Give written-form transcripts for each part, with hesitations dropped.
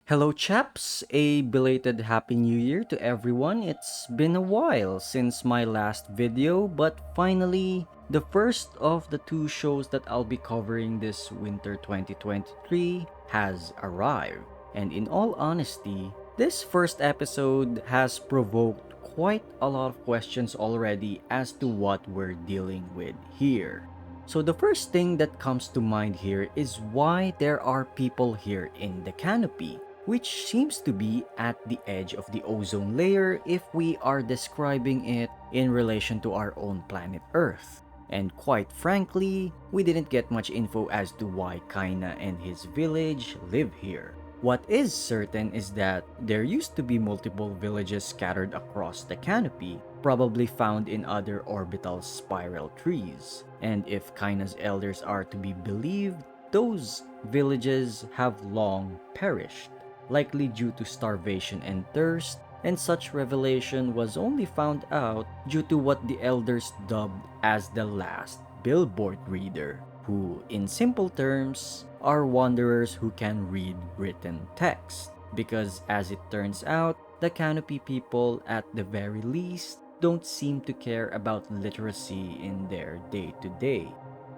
Hello, chaps! A belated Happy New Year to everyone. It's been a while since my last video, but finally, the first of the two shows that I'll be covering this winter 2023 has arrived. And in all honesty, this first episode has provoked quite a lot of questions already as to what we're dealing with here. So the first thing that comes to mind here is why there are people here in the canopy, which seems to be at the edge of the ozone layer if we are describing it in relation to our own planet Earth. And quite frankly, we didn't get much info as to why Kaina and his village live here. What is certain is that there used to be multiple villages scattered across the canopy, probably found in other orbital spiral trees. And if Kaina's elders are to be believed, those villages have long perished, likely due to starvation and thirst, and such revelation was only found out due to what the elders dubbed as the last billboard reader, who, in simple terms, are wanderers who can read written text. Because as it turns out, the canopy people, at the very least, don't seem to care about literacy in their day-to-day.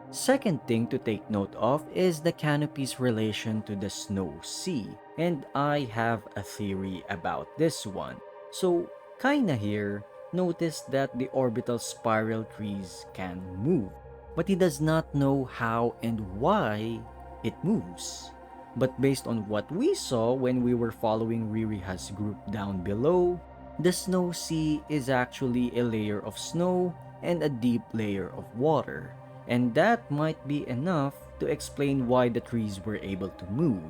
Second thing to take note of is the canopy's relation to the snow sea, and I have a theory about this one. So, Kaina here noticed that the orbital spiral trees can move, but he does not know how and why it moves. But based on what we saw when we were following Ririha's group down below, the snow sea is actually a layer of snow and a deep layer of water. And that might be enough to explain why the trees were able to move,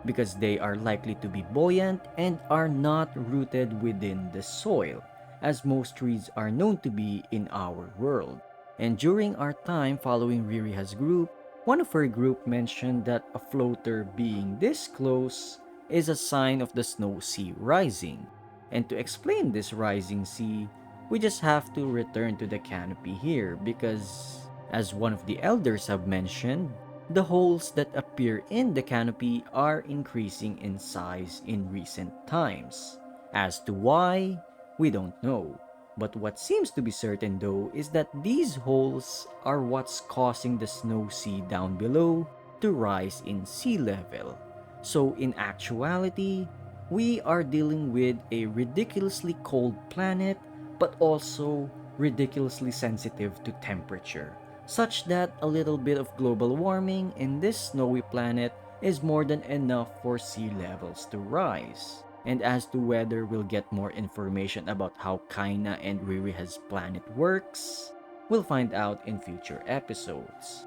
because they are likely to be buoyant and are not rooted within the soil, as most trees are known to be in our world. And during our time following Ririha's group, one of her group mentioned that a floater being this close is a sign of the snow sea rising. And to explain this rising sea, we just have to return to the canopy here because, as one of the elders have mentioned, the holes that appear in the canopy are increasing in size in recent times. As to why, we don't know. But what seems to be certain though is that these holes are what's causing the snow sea down below to rise in sea level. So in actuality, we are dealing with a ridiculously cold planet but also ridiculously sensitive to temperature, such that a little bit of global warming in this snowy planet is more than enough for sea levels to rise. And as to whether we'll get more information about how Kaina and Ririha's planet works, we'll find out in future episodes.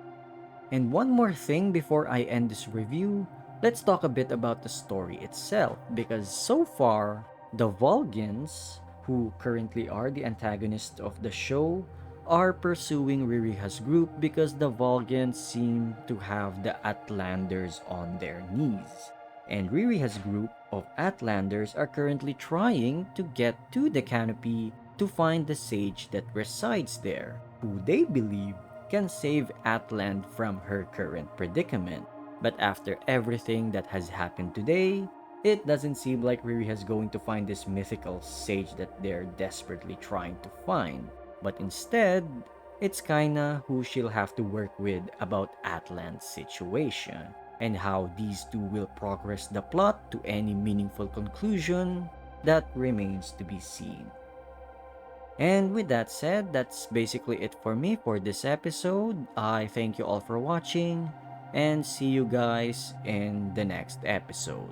And one more thing before I end this review, let's talk a bit about the story itself, because so far, the Volgans, who currently are the antagonists of the show, are pursuing Ririha's group because the Volgans seem to have the Atlanders on their knees. And Ririha's group of Atlanders are currently trying to get to the canopy to find the sage that resides there, who they believe can save Atland from her current predicament. But after everything that has happened today, it doesn't seem like Riri is going to find this mythical sage that they're desperately trying to find. But instead, it's Kaina who she'll have to work with about Atland's situation, and how these two will progress the plot to any meaningful conclusion that remains to be seen. And with that said, that's basically it for me for this episode. I thank you all for watching and see you guys in the next episode.